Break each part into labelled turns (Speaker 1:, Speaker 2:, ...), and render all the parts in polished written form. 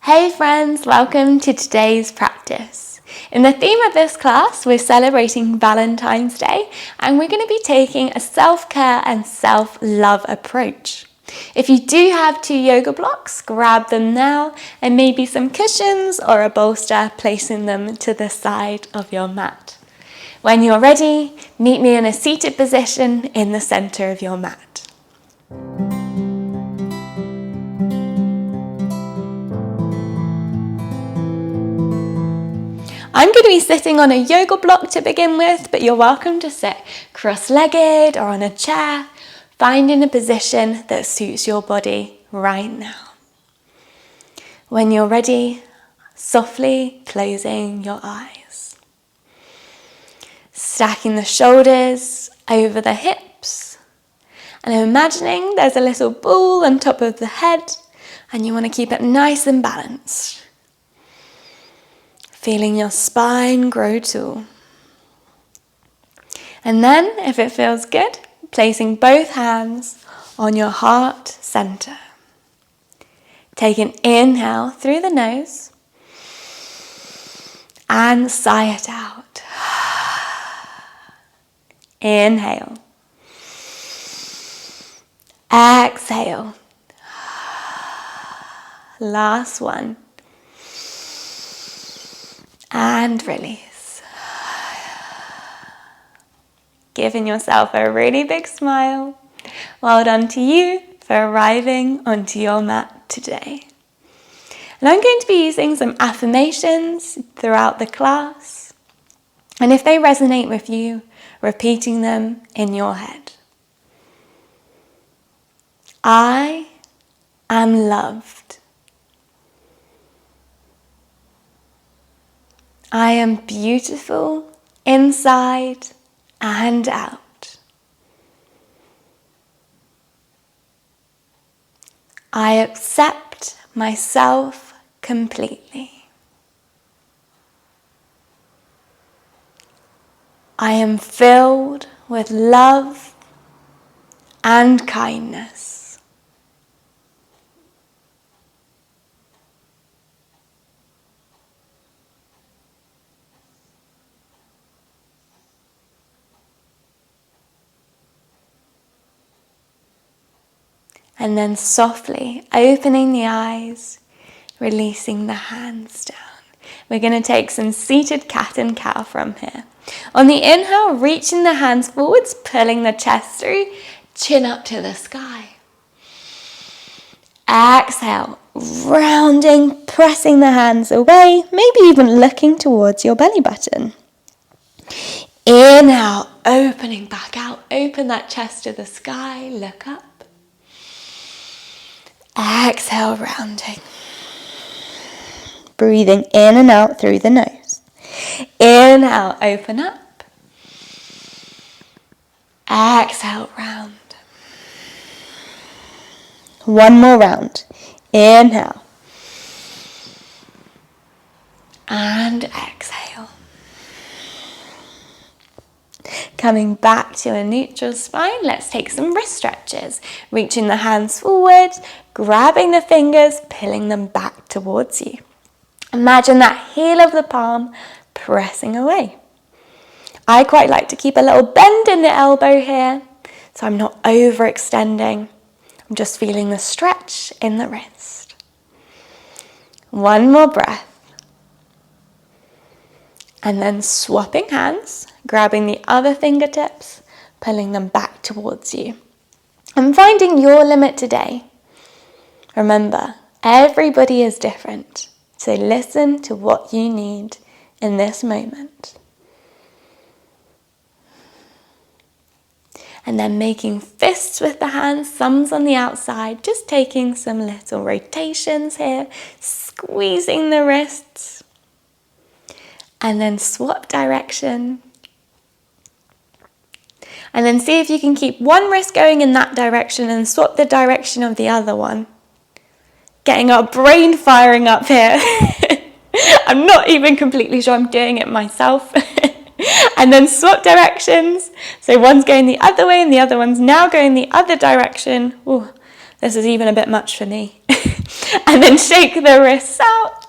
Speaker 1: Hey friends, welcome to today's practice. In the theme of this class, we're celebrating Valentine's Day and we're going to be taking a self-care and self-love approach. If you do have 2 yoga blocks, grab them now and maybe some cushions or a bolster, placing them to the side of your mat. When you're ready, meet me in a seated position in the center of your mat. I'm going to be sitting on a yoga block to begin with, but you're welcome to sit cross-legged or on a chair, finding a position that suits your body right now. When you're ready, softly closing your eyes. Stacking the shoulders over the hips and imagining there's a little ball on top of the head and you want to keep it nice and balanced. Feeling your spine grow too. And then, if it feels good, placing both hands on your heart center. Take an inhale through the nose and sigh it out. Inhale. Exhale. Last one. And release. Giving yourself a really big smile. Well done to you for arriving onto your mat today. And I'm going to be using some affirmations throughout the class. And if they resonate with you, repeating them in your head. I am loved. I am beautiful inside and out. I accept myself completely. I am filled with love and kindness. And then softly opening the eyes, releasing the hands down. We're going to take some seated cat and cow from here. On the inhale, reaching the hands forwards, pulling the chest through, chin up to the sky. Exhale, rounding, pressing the hands away, maybe even looking towards your belly button. Inhale, opening back out, open that chest to the sky, look up. Exhale, rounding. Breathing in and out through the nose. Inhale, open up. Exhale, round. One more round. Inhale. And exhale. Coming back to a neutral spine, let's take some wrist stretches. Reaching the hands forward, grabbing the fingers, pulling them back towards you. Imagine that heel of the palm pressing away. I quite like to keep a little bend in the elbow here, so I'm not overextending. I'm just feeling the stretch in the wrist. One more breath. And then swapping hands, grabbing the other fingertips, pulling them back towards you. And finding your limit today. Remember, everybody is different, so listen to what you need in this moment. And then making fists with the hands, thumbs on the outside, just taking some little rotations here, squeezing the wrists. And then swap direction. And then see if you can keep one wrist going in that direction and swap the direction of the other one. Getting our brain firing up here. I'm not even completely sure I'm doing it myself. And then swap directions. So one's going the other way and the other one's now going the other direction. Ooh, this is even a bit much for me. And then shake the wrists out.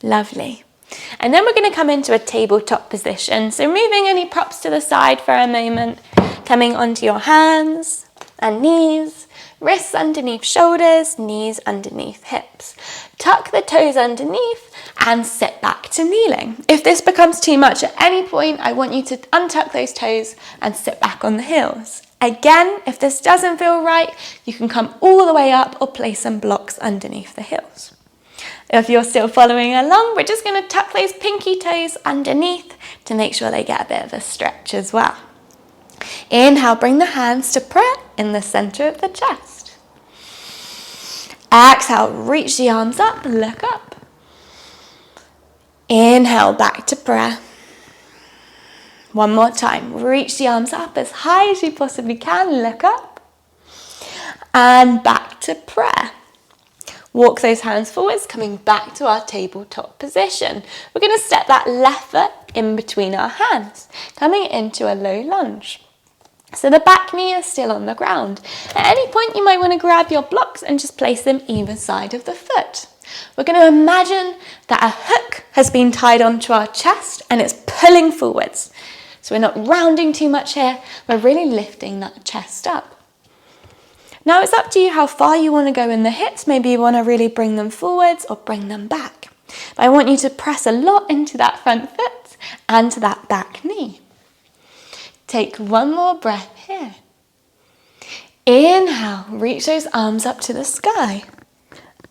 Speaker 1: Lovely. And then we're going to come into a tabletop position. So moving any props to the side for a moment, coming onto your hands and knees, wrists underneath shoulders, knees underneath hips. Tuck the toes underneath and sit back to kneeling. If this becomes too much at any point, I want you to untuck those toes and sit back on the heels. Again, if this doesn't feel right, you can come all the way up or place some blocks underneath the heels. If you're still following along, we're just going to tuck those pinky toes underneath to make sure they get a bit of a stretch as well. Inhale, bring the hands to prayer in the center of the chest. Exhale, reach the arms up, look up. Inhale, back to prayer. One more time, reach the arms up as high as you possibly can, look up. And back to prayer. Walk those hands forwards, coming back to our tabletop position. We're going to step that left foot in between our hands, coming into a low lunge. So the back knee is still on the ground. At any point, you might want to grab your blocks and just place them either side of the foot. We're going to imagine that a hook has been tied onto our chest and it's pulling forwards. So we're not rounding too much here, we're really lifting that chest up. Now it's up to you how far you want to go in the hips. Maybe you want to really bring them forwards or bring them back. But I want you to press a lot into that front foot and to that back knee. Take one more breath here. Inhale, reach those arms up to the sky.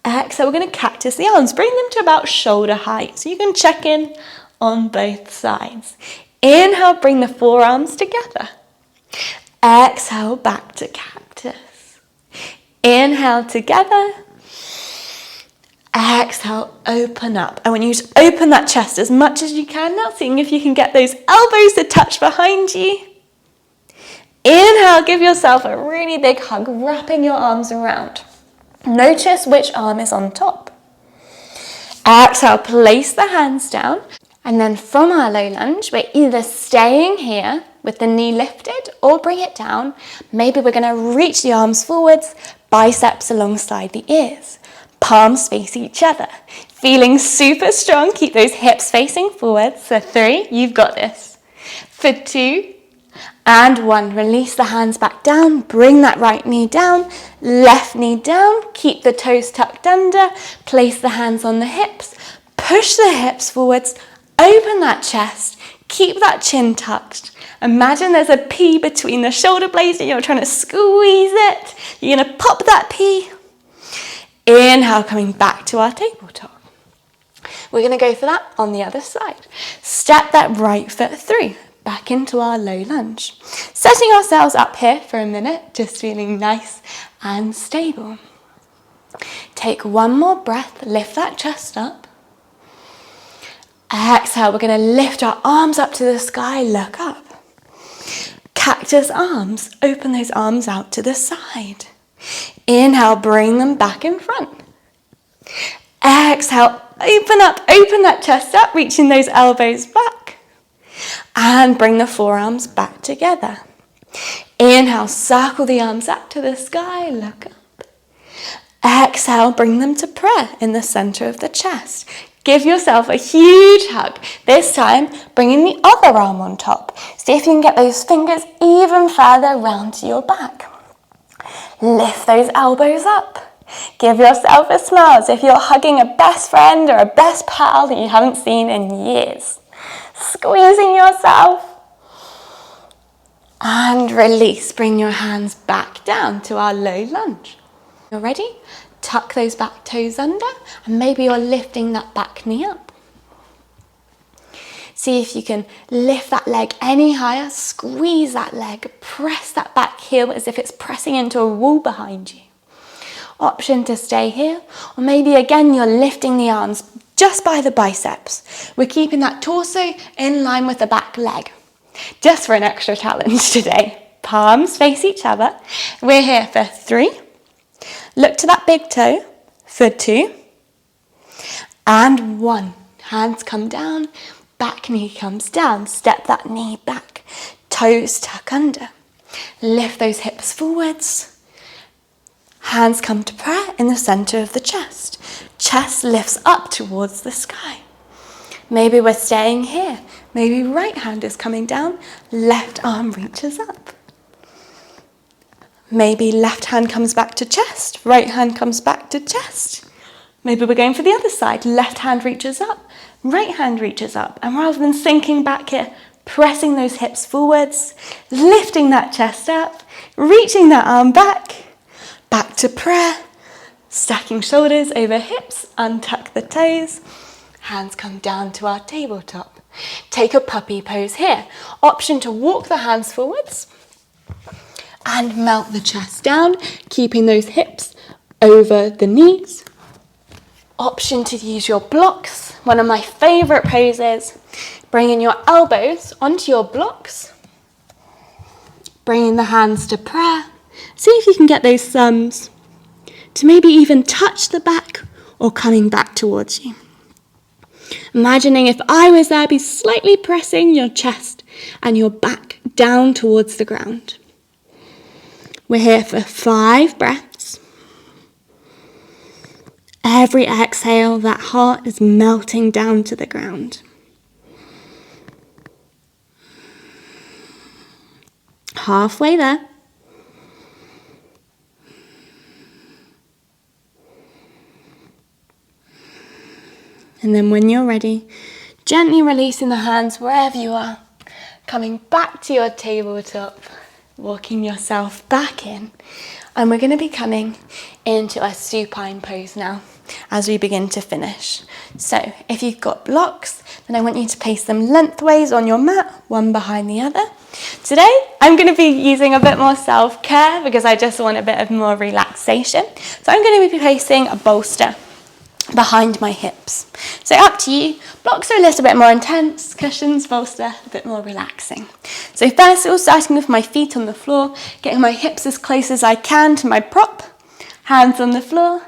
Speaker 1: Exhale, we're going to cactus the arms. Bring them to about shoulder height so you can check in on both sides. Inhale, bring the forearms together. Exhale, back to cactus. Inhale together. Exhale, open up. I want you to open that chest as much as you can now, seeing if you can get those elbows to touch behind you. Inhale, give yourself a really big hug, wrapping your arms around. Notice which arm is on top. Exhale, place the hands down. And then from our low lunge, we're either staying here with the knee lifted or bring it down. Maybe we're going to reach the arms forwards, biceps alongside the ears. Palms face each other. Feeling super strong, keep those hips facing forwards. For 3, you've got this. For 2 and 1, release the hands back down. Bring that right knee down, left knee down. Keep the toes tucked under. Place the hands on the hips. Push the hips forwards. Open that chest. Keep that chin tucked. Imagine there's a P between the shoulder blades and you're trying to squeeze it. You're going to pop that P. Inhale, coming back to our tabletop. We're going to go for that on the other side. Step that right foot through, back into our low lunge. Setting ourselves up here for a minute, just feeling nice and stable. Take one more breath, lift that chest up. Exhale, we're going to lift our arms up to the sky, look up. Cactus arms, open those arms out to the side. Inhale, bring them back in front. Exhale, open that chest up, reaching those elbows back. And bring the forearms back together. Inhale, circle the arms up to the sky, look up. Exhale, bring them to prayer in the center of the chest. Give yourself a huge hug. This time, bringing the other arm on top. See if you can get those fingers even further round to your back. Lift those elbows up. Give yourself a smile as if you're hugging a best friend or a best pal that you haven't seen in years. Squeezing yourself. And release. Bring your hands back down to our low lunge. You're ready? Tuck those back toes under and maybe you're lifting that back knee up. See if you can lift that leg any higher, squeeze that leg, press that back heel as if it's pressing into a wall behind you. Option to stay here, or maybe again you're lifting the arms just by the biceps. We're keeping that torso in line with the back leg. Just for an extra challenge today. Palms face each other. We're here for 3. Look to that big toe. For 2. And 1. Hands come down. Back knee comes down. Step that knee back. Toes tuck under. Lift those hips forwards. Hands come to prayer in the center of the chest. Chest lifts up towards the sky. Maybe we're staying here. Maybe right hand is coming down, left arm reaches up. Maybe left hand comes back to chest, right hand comes back to chest. Maybe we're going for the other side. Left hand reaches up, right hand reaches up. And rather than sinking back here, pressing those hips forwards, lifting that chest up, reaching that arm back to prayer, stacking shoulders over hips, untuck the toes, hands come down to our tabletop. Take a puppy pose here. Option to walk the hands forwards and melt the chest down, keeping those hips over the knees. Option to use your blocks, one of my favourite poses. Bringing your elbows onto your blocks, bringing the hands to prayer. See if you can get those thumbs to maybe even touch the back or coming back towards you. Imagining if I was there, be slightly pressing your chest and your back down towards the ground. We're here for 5 breaths. Every exhale, that heart is melting down to the ground. Halfway there. And then when you're ready, gently releasing the hands wherever you are, coming back to your tabletop, walking yourself back in. And we're going to be coming into a supine pose now as we begin to finish. So if you've got blocks, then I want you to place them lengthways on your mat, one behind the other. Today, I'm going to be using a bit more self-care because I just want a bit of more relaxation. So I'm going to be placing a bolster behind my hips. So up to you. Blocks are a little bit more intense, cushions, bolster, a bit more relaxing. So first of all, starting with my feet on the floor, getting my hips as close as I can to my prop, hands on the floor,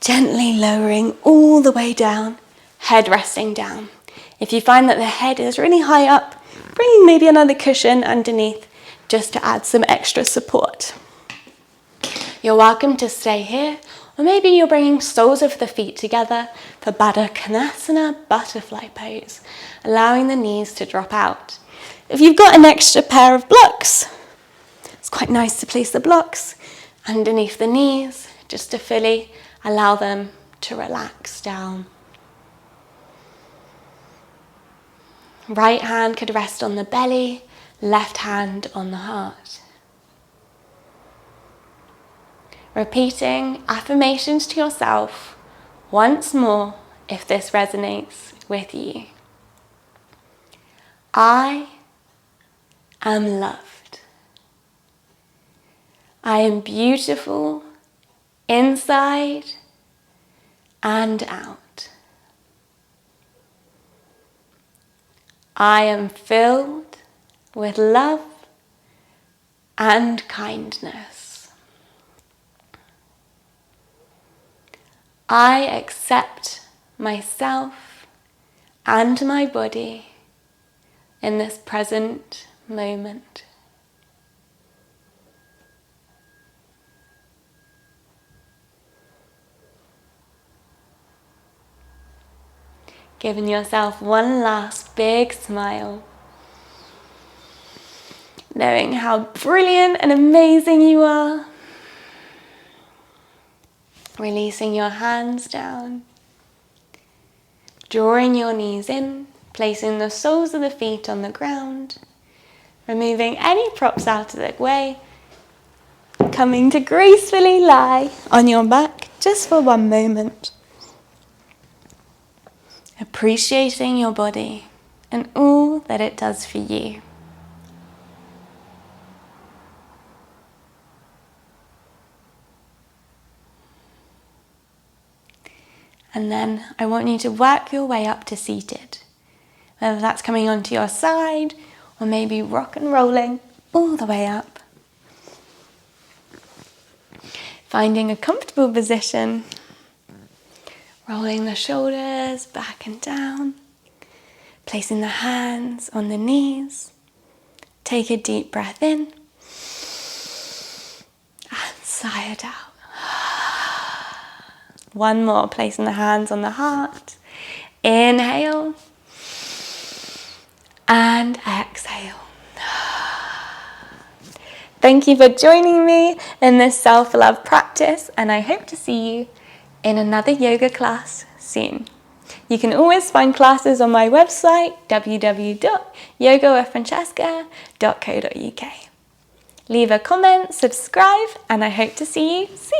Speaker 1: gently lowering all the way down, head resting down. If you find that the head is really high up, bringing maybe another cushion underneath just to add some extra support. You're welcome to stay here, or maybe you're bringing soles of the feet together for Baddha Konasana, butterfly pose, allowing the knees to drop out. If you've got an extra pair of blocks, it's quite nice to place the blocks underneath the knees just to fully allow them to relax down. Right hand could rest on the belly, left hand on the heart. Repeating affirmations to yourself once more if this resonates with you. I am loved. I am beautiful inside and out. I am filled with love and kindness. I accept myself and my body in this present moment. Giving yourself one last big smile. Knowing how brilliant and amazing you are. Releasing your hands down. Drawing your knees in, placing the soles of the feet on the ground. Removing any props out of the way. Coming to gracefully lie on your back just for one moment. Appreciating your body and all that it does for you. And then I want you to work your way up to seated. Whether that's coming onto your side or maybe rock and rolling all the way up. Finding a comfortable position. Rolling the shoulders back and down, placing the hands on the knees. Take a deep breath in and sigh it out. One more, placing the hands on the heart. Inhale and exhale. Thank you for joining me in this self-love practice, and I hope to see you in another yoga class soon. You can always find classes on my website, www.yogawithfrancesca.co.uk. Leave a comment, subscribe, and I hope to see you soon.